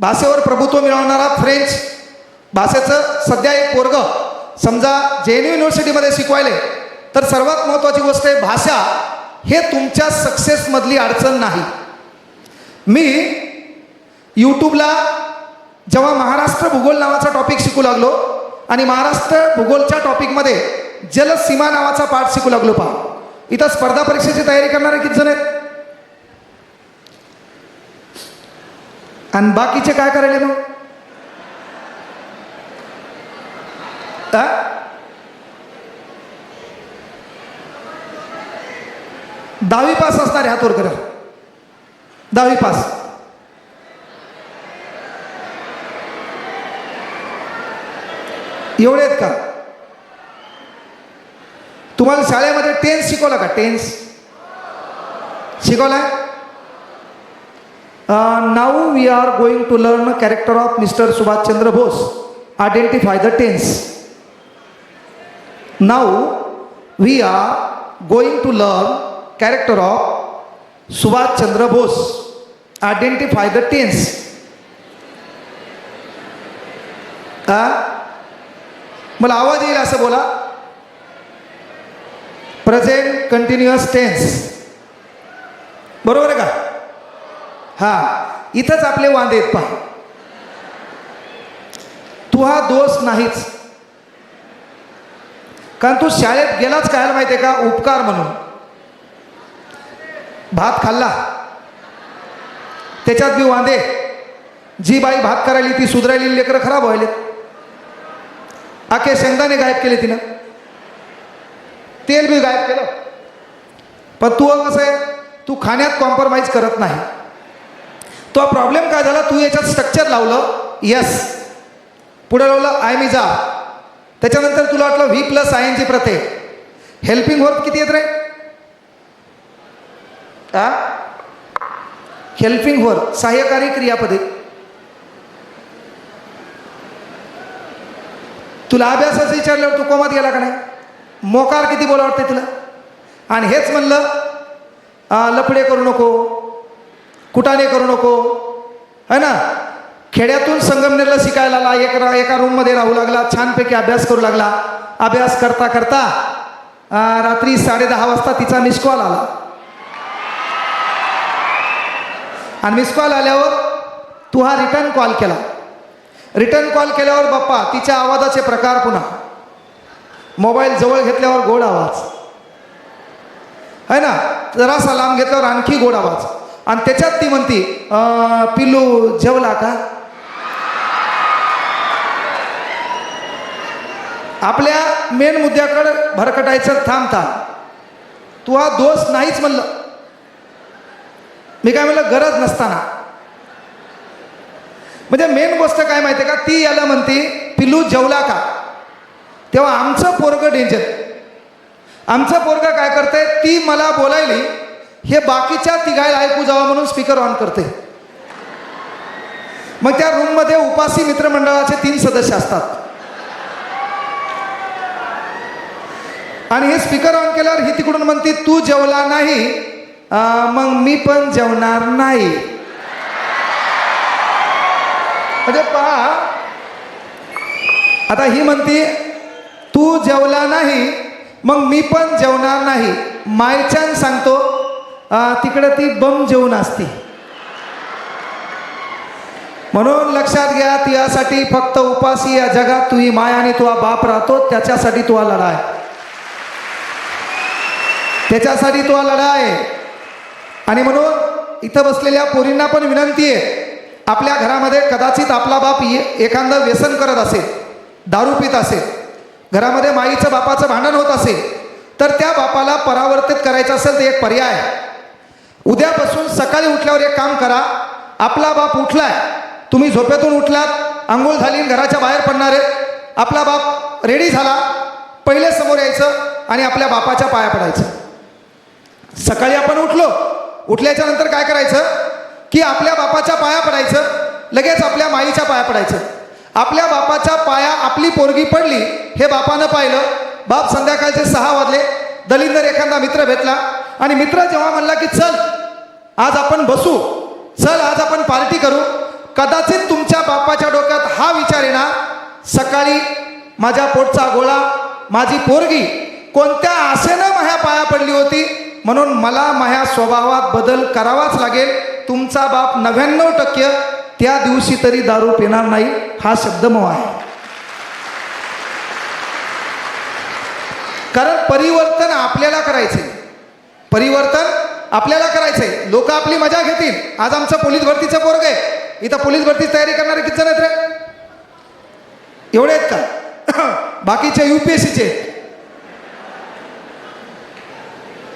भाषेवर प्रभुत्व मिळवणारा फ्रेंच भाषेचं सध्या एक पोरग समजा JNU युनिव्हर्सिटीमध्ये शिकवायले, तर सर्वात महत्त्वाची गोष्ट आहे भाषा हे तुमच्या सक्सेसमधली अडचण नाही. मी यूट्यूबला जेव्हा महाराष्ट्र भूगोल नावाचा टॉपिक शिकू लागलो आणि महाराष्ट्र भूगोलच्या टॉपिकमध्ये जलसीमा नावाचा पाठ शिकू लागलो. पहा, इथं स्पर्धा परीक्षेची तयारी करणारे किती जण आहेत आणि बाकीचे काय करायले मग? 10वी पास असणारे हात वर करा. 10वी पास. एवढे आहेत का? तुम्हाला शाळेमध्ये टेन्स शिकवला का? टेन्स शिकवलाय? Now we are going to learn character of mister Subhash Chandra Bose. Identify the tense. Now we are going to learn character of Subhash Chandra Bose. Identify the tense. मला आवाज येईल असं बोला. Present continuous tense. बरोबर आहे का? हा, इथंच आपले वांदे आहेत. पहा, तू हा दोष नाहीच, कारण तू शाळेत गेलाच काय माहिती आहे का? उपकार म्हणून. भात खाल्ला त्याच्यात बी वांदे. जी बाई भात करायली ती सुधरायली लेकरं खराब व्हायले. आखे शेंगदाणे गायब केले तिनं, तेल बी गायब केलं. पण तू कसं आहे, तू खाण्यात कॉम्प्रोमाइज करत नाही. तो प्रॉब्लेम काय झाला? तू याच्यात स्ट्रक्चर लावलं. यस, पुढे लावलं आय मी जा. त्याच्यानंतर तुला वाटलं V+ING प्रत्यय. हेल्पिंग वर्ब किती येत रे? हेल्पिंग वर्ब सहाय्यकारी क्रियापदे. तुला अभ्यासाचं विचारल्यावर तू कोमात गेला का नाही? मोकार किती बोला वाटते तुला? आणि हेच म्हणलं लफडे करू नको, कुटाणे करू नको, है ना? खेड्यातून संगमनेरला शिकायला आला, एका रूममध्ये राहू लागला, छानपैकी अभ्यास करू लागला. अभ्यास करता करता रात्री 10:30 वाजता तिचा मिस कॉल आला. आणि मिस कॉल आल्यावर तू हा रिटर्न कॉल केला. रिटर्न कॉल केल्यावर बाप्पा तिच्या आवाजाचे प्रकार. पुन्हा मोबाईल जवळ घेतल्यावर गोड आवाज, है ना? जरासा लांब घेतल्यावर आणखी गोड आवाज. आणि त्याच्यात ती म्हणती पिल्लू जेवला का? आपल्या मेन मुद्द्याकडे भरकटायचं. थांबता, तू हा दोष नाहीच म्हणलं. मी काय म्हणलं? गरज नसताना. म्हणजे मेन गोष्ट काय माहिती आहे का? ती याला म्हणते पिल्लू जेवला का? तेव्हा आमचं पोरग डेंजर. आमचं पोरग काय करतंय? ती मला बोलायली हे बाकीच्या तिघायला ऐकू जावं म्हणून स्पीकर ऑन करते. मग त्या रूममध्ये उपासी मित्रमंडळाचे 3 सदस्य असतात. आणि हे स्पीकर ऑन केल्यावर ही तिकडून म्हणते तू जेवला नाही, मग मी पण जेवणार नाही. म्हणजे पहा, आता ही म्हणते तू जेवला नाही मग मी पण जेवणार नाही. मायच्यान सांगतो तिकडे ती बम जेवून असते. म्हणून लक्षात घ्या, तुझ्यासाठी फक्त उपासी या जगात तुझी माय आणि तुझा बाप राहतो. त्याच्यासाठी तुला लढाय, त्याच्यासाठी तुला लढाय. आणि म्हणून इथं बसलेल्या पोरींना पण विनंती आहे, आपल्या घरामध्ये कदाचित आपला बाप एखादं व्यसन करत असेल, दारू पित असेल, घरामध्ये माईचं बापाचं भांडण होत असेल, तर त्या बापाला परावर्तित करायचं असेल तर एक पर्याय आहे. उद्यापासून सकाळी उठल्यावर एक काम करा. आपला बाप उठलाय, तुम्ही झोपेतून उठलात, आंघोळ झाली, घराच्या बाहेर पडणार आहे, आपला बाप रेडी झाला, पहिले समोर यायचं आणि आपल्या बापाच्या पाया पडायचं. सकाळी आपण उठलो, उठल्याच्या नंतर काय करायचं की आपल्या बापाच्या पाया पडायचं, लगेच आपल्या माईच्या पाया पडायचं. आपल्या बापाच्या पाया आपली पोरगी पडली हे बापानं पाहिलं. बाप संध्याकाळचे 6 वाजले, दलिंदर एखादा मित्र भेटला आणि मित्र जेव्हा म्हणला की चल आज आपण बसू, चल आज आपण पार्टी करू, कदाचित तुमच्या बापाच्या डोक्यात हा विचार येणार, सकाळी माझ्या पोटचा गोळा, माझी पोरगी कोणत्या आशेनं माझ्या पाया पडली होती, म्हणून मला माझ्या स्वभावात बदल करावाच लागेल. तुमचा बाप 99% त्या दिवशी तरी दारू पिणार नाही. हा शब्द मग आहे. कारण परिवर्तन आपल्याला करायचे, परिवर्तन आपल्याला करायचंय. लोक आपली मजा घेतील. आज आमचं पोलीस भरतीचं पोरग आहे, इथं पोलीस भरतीची तयारी करणारे किती जण आहेत रे? एवढे आहेत का? बाकीचे UPSCचे,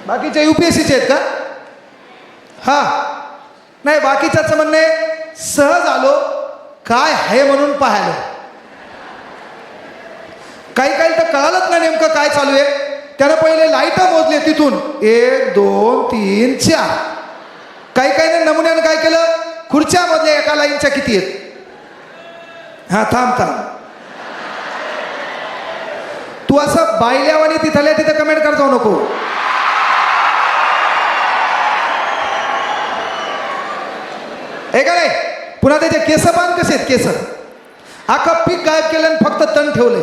बाकीचे UPSCचे आहेत का? हा नाही, बाकीच्याच म्हणणे सहज आलो काय आहे म्हणून पाहायला. काही काही तर कळालंच ना नेमकं काय चालू आहे. त्यानं पहिले लाईट मोजले तिथून 1 2 3 4. काही काही नमुन्यानं काय केलं, खुर्च्या मोजल्या एका लाईनच्या किती आहेत. हा थांब थांब, तू असं बायल्यावानी तिथल्या तिथं कमेंट कर जाऊ नको. हे का नाही. पुन्हा त्याचे केस पान कसे आहेत, केस अख्खं पीक गायब केलं आणि फक्त तण ठेवलंय.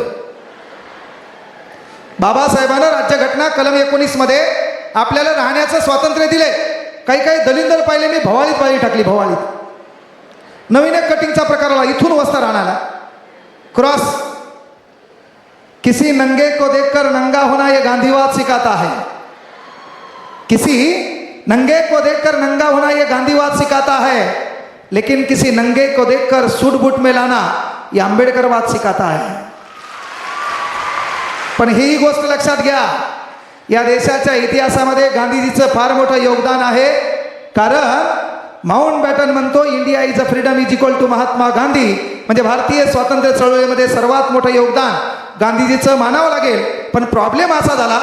बाबासाहेबांना राज्यघटना कलम 19 मध्ये आपल्याला राहण्याचं स्वातंत्र्य दिले. काही काही दलिंदर पाहिले मी, भवाळीत बाई टाकली, भवाळीत. नवीन एक कटिंगचा प्रकार आला, इथून वस्ता राहण्याला क्रॉस. किसी नंगे को देखकर नंगा होना ये गांधीवाद सिखाता है. किसी नंगे को देखकर नंगा होना ये गांधीवाद सिखाता है, लेकिन किसी नंगे को देखकर सूट बूट में लाना ये आंबेडकरवाद सिखाता है. पण ही गोष्ट लक्षात घ्या, या देशाच्या इतिहासामध्ये गांधीजीचं फार मोठं योगदान आहे. कारण माउंट बॅटन म्हणतो India is a freedom is equal to Mahatma Gandhi. म्हणजे भारतीय स्वातंत्र्य चळवळीमध्ये सर्वात मोठं योगदान गांधीजीचं मानावं लागेल. पण प्रॉब्लेम असा झाला,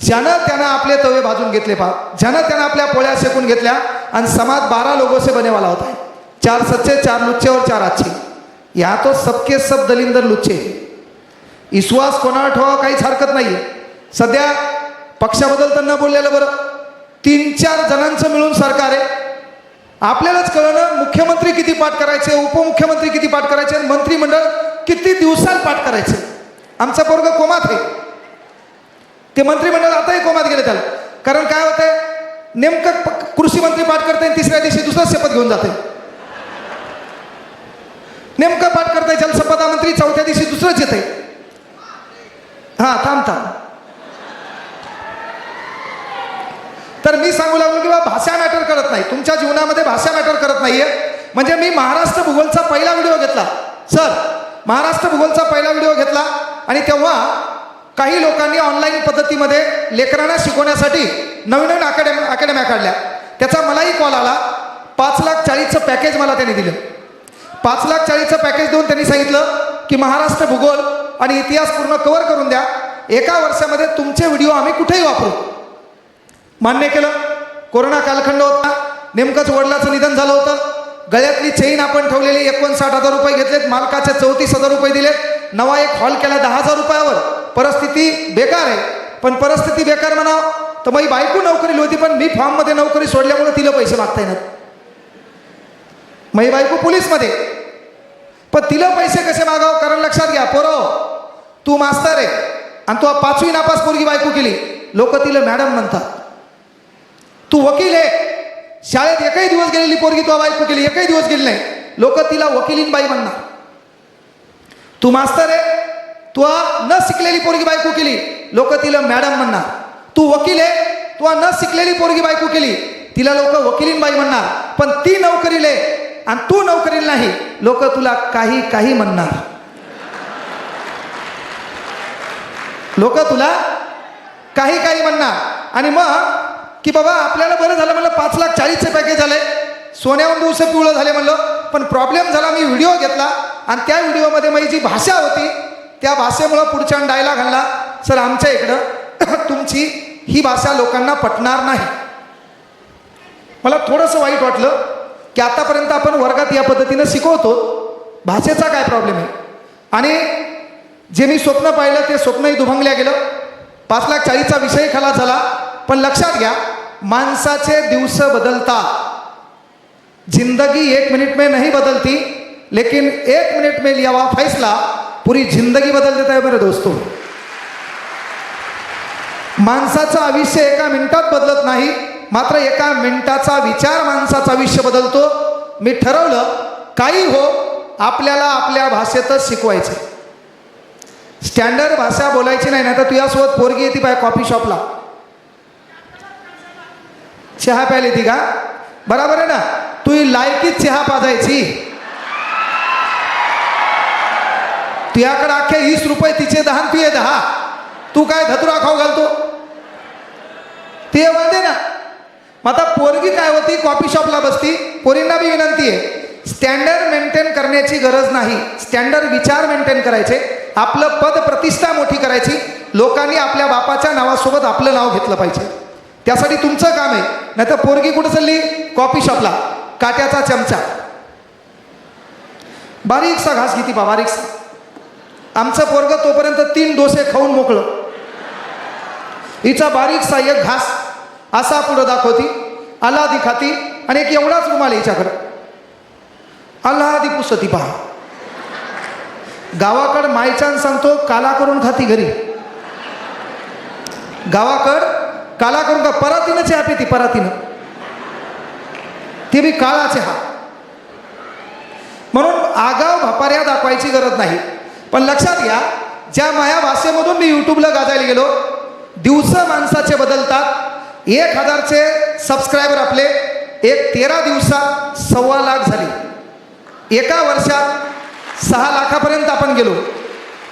ज्यानं त्यानं आपले तवे भाजून घेतले, ज्यानं त्यानं आपल्या पोळ्या शेकून घेतल्या आणि समाज 12 लोगों से बने वाला होता है. 4 सच्चे 4 लुच्चे और 4 अच्छे. या तो सबके सब दलिंदर लुच्चे. विश्वास कोणावर ठेवा काहीच हरकत नाहीये. सध्या पक्षाबद्दल तर न बोललेलं बरं. 3-4 जणांचं मिळून सरकार आहे. आपल्यालाच कळलं मुख्यमंत्री किती पाठ करायचे, उपमुख्यमंत्री किती पाठ करायचे, मंत्रिमंडळ किती दिवसात पाठ करायचे. आमचा पोरग कोमात आहे, ते मंत्रिमंडळ आताही कोमात गेले त्याला. कारण काय होतंय, नेमकं कृषी मंत्री पाठ करते आणि तिसऱ्या दिवशी दुसरा शपथ घेऊन जाते. नेमकं पाठ करताय जलसंपदा मंत्री, चौथ्या दिवशी दुसरंच येते. हा थांब थांब. तर मी सांगू लागलो की बाबा भाषा मॅटर करत नाही, तुमच्या जीवनामध्ये भाषा मॅटर करत नाहीये. म्हणजे मी महाराष्ट्र भूगोलचा पहिला व्हिडिओ घेतला सर, महाराष्ट्र भूगोलचा पहिला व्हिडिओ घेतला आणि तेव्हा काही लोकांनी ऑनलाईन पद्धतीमध्ये लेकरांना शिकवण्यासाठी नवीन नवीन अकॅडम्या काढल्या. त्याचा मलाही कॉल आला. 5,40,000चं पॅकेज मला त्यांनी दिलं. 5,40,000चं पॅकेज देऊन त्यांनी सांगितलं की महाराष्ट्र भूगोल आणि इतिहास पूर्ण कव्हर करून द्या, 1 वर्षामध्ये तुमचे व्हिडिओ आम्ही कुठेही वापरू. मान्य केलं. कोरोना कालखंड होता, नेमकंच वडिलाचं निधन झालं होतं. गळ्यातली चेन आपण ठेवलेली 59,000 रुपये घेतलेत, मालकाचे 34,000 रुपये दिलेत. नवा एक हॉल केला 10,000 रुपयावर. परिस्थिती बेकार आहे. पण परिस्थिती बेकार म्हणावं तर माझी बायको नोकरीला होती, पण मी फॉर्ममध्ये नोकरी सोडल्यामुळे तिला पैसे मागता येणार. माझी बायको पोलीसमध्ये, पण तिला पैसे कसे मागावं. कारण लक्षात घ्या पोरं, तू मास्तर आहे आणि तू 5वी नापास पोरगी बायको केली, लोक तिला मॅडम म्हणतात. तू वकील आहे, शाळेत एकही दिवस गेलेली पोरगी तू बायको केली, एकही दिवस गेली नाही, लोक तिला वकिलीन बाई म्हणणार. तू मास्तर आहे, तू न शिकलेली पोरगी बायको केली, लोक तिला मॅडम म्हणणार. तू वकील आहे, तू न शिकलेली पोरगी बायको केली, तिला लोक वकिलीन बाई म्हणणार. पण ती नोकरीला आहे आणि तू नोकरीला नाही, लोक तुला काही काही म्हणणार. लोक तुला काही काही म्हणणार. आणि मग की बाबा आपल्याला बरं झालं म्हणलं, 5,40,000चे पॅकेज झाले, सोन्याहून दिवस पिवळं झाले म्हणलं. पण प्रॉब्लेम झाला, मी व्हिडिओ घेतला आणि त्या व्हिडिओमध्ये माझी जी भाषा होती त्या भाषेमुळं पुढच्या डायलॉग घालला, सर आमच्या इकडं तुमची ही भाषा लोकांना पटणार नाही. मला थोडंसं वाईट वाटलं की आतापर्यंत आपण वर्गात या पद्धतीनं शिकवतो, भाषेचा काय प्रॉब्लेम आहे. आणि जे मी स्वप्न पाहिलं ते स्वप्नही दुभंगल्या गेलं. 5,40,000चा विषय खलास झाला. पण लक्षात घ्या, माणसाचे दिवस बदलतात. जिंदगी 1 मिनट में नहीं बदलती, लेकिन 1 मिनट में लिया हुआ फैसला पूरी जिंदगी बदल देता है मेरे दोस्तों. माणसाचं आयुष्य 1 मिनिटात बदलत नाही, मात्र 1 मिनिटाचा विचार माणसाचं आयुष्य बदलतो. मी ठरवलं काही हो आपल्याला आपल्या भाषेतच शिकवायचं. स्टँडर्ड भाषा बोलायची नाही. तर तुझ्यासोबत पोरगी येते पाय कॉफी शॉपला, चहा प्यायला येते का? बरोबर आहे ना? तू लायकीत चहा पाजायची. तुझ्याकडे अख्खे 20 रुपये, तिचे 10 तुझे 10. तू काय धतुरा खाऊ घालतो ते म्हणते ना. मग आता पोरगी काय होती, कॉफी शॉपला बसती. पोरींना बी विनंती आहे, स्टँडर्ड मेंटेन करण्याची गरज नाही. स्टँडर्ड विचार मेंटेन करायचे, आपलं पद प्रतिष्ठा मोठी करायची. लोकांनी आपल्या बापाच्या नावासोबत आपलं नाव घेतलं पाहिजे. त्यासाठी तुमचं काम आहे. नाही तर पोरगी कुठं चालली, कॉफी शॉपला, काट्याचा चमचा, बारीकसा घास घेती बा, बारीकसा. आमचं पोरग तोपर्यंत 3 डोसे खाऊन मोकळं. हिचा बारीकसा एक घास असा पुढं दाखवती, अल्लादी खाती, आणि एक एवढाच रुमाल हिच्याकडं, अल्लादी पुसती पहा. गावाकड मायचान सांगतो काला करून खाती घरी. गावाकड काला करून का, परातीनं चहा पिती, परातीनं, ते बी काळा चहा. म्हणून आगाव भापाऱ्या दाखवायची गरज नाही. पण लक्षात घ्या, ज्या माया भाषेमधून मी यूट्यूबला गाजायला गेलो, दिवस माणसाचे बदलतात. 1000चे सबस्क्रायबर आपले 13 दिवसात 1.25 लाख झाले. 1 वर्षात 6 लाखापर्यंत आपण गेलो.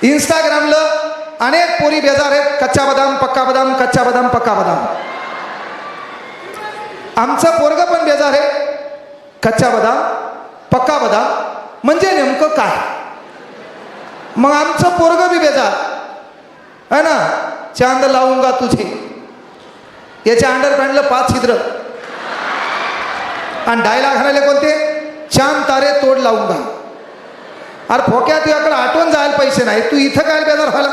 इंस्टाग्रामला अनेक पोरी बेजार आहेत, कच्चा बदाम पक्का बदाम, कच्चा बदाम पक्का बदाम. आमचं पोरग पण बेजार आहे, कच्चा बदाम पक्का बदाम म्हणजे नेमकं काय? मग आमचं पोरग बी बेजार है ना. चांद लावूंगा तुझे, याच्या अंडरपॅन्टला 5 छिद्र, आणि डायलॉग घालायला कोणते, चांद तारे तोड लावूंगा. अरे फोक्या, तुझ्याकडे आठवण जायला पैसे नाही, तू इथं काय बेजार व्हायला?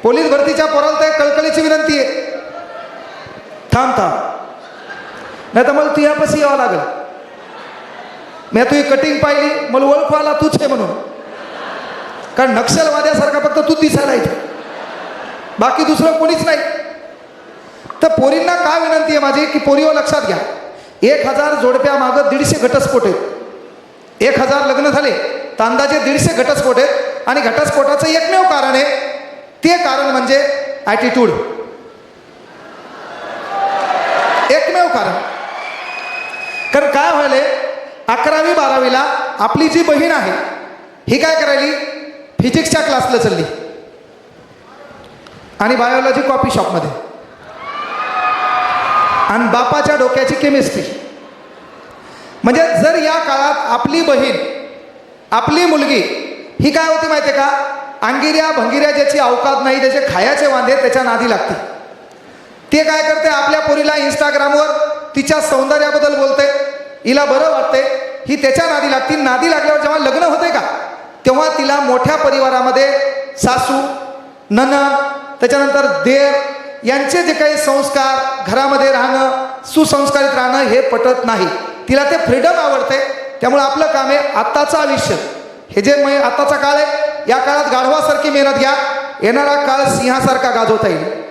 पोलीस भरतीच्या पोराला तर कळकळीची विनंती आहे, थांब थांब, नाही तर मला तुझ्यापाशी यावं लागेल. मी तुझी कटिंग पाहिली, मला ओळखू आला तूच आहे म्हणून. कारण नक्षलवाद्यासारखा फक्त तू दिसायला इथे, बाकी दुसरं कोणीच नाही. तर पोरींना काय विनंती आहे माझी, की पोरीवर लक्षात घ्या, 1000 जोडप्या मागं 150 घटस्फोट आहेत. 1000 लग्न झाले तर अंदाजे 150 घटस्फोट आहेत. आणि घटस्फोटाचं एकमेव कारण आहे, ते कारण म्हणजे ॲटिट्यूड. एकमेव कारण. कारण काय व्हायलंय, 11वी 12वीला आपली जी बहीण आहे ही काय करायली, फिजिक्सच्या क्लासला चालली आणि बायोलॉजी कॉफी शॉपमध्ये, आणि बापाच्या डोक्याची केमिस्ट्री. म्हणजे जर या काळात आपली बहीण, आपली मुलगी ही काय होती माहिती आहे का, अंगिऱ्या भंगिऱ्या ज्याची अवकात नाही, त्याचे खायाचे वांदे, त्याच्या नादी लागते. ते काय करते, आपल्या पोरीला इंस्टाग्रामवर तिच्या सौंदर्याबद्दल बोलते, हिला बरं वाटते, ही त्याच्या नादी लागते. नादी लागल्यावर जेव्हा लग्न होते का, तेव्हा तिला मोठ्या परिवारामध्ये सासू, नणंद, त्याच्यानंतर देर यांचे जे काही संस्कार, घरामध्ये राहणं, सुसंस्कारित राहणं हे पटत नाही. तिला ते फ्रीडम आवडते. त्यामुळे आपलं काम आहे, आत्ताचं आयुष्य हे जे आत्ताचा काळ आहे, या काळात गाढवासारखी मेहनत घ्या, येणारा काळ सिंहासारखा गाजवता येईल.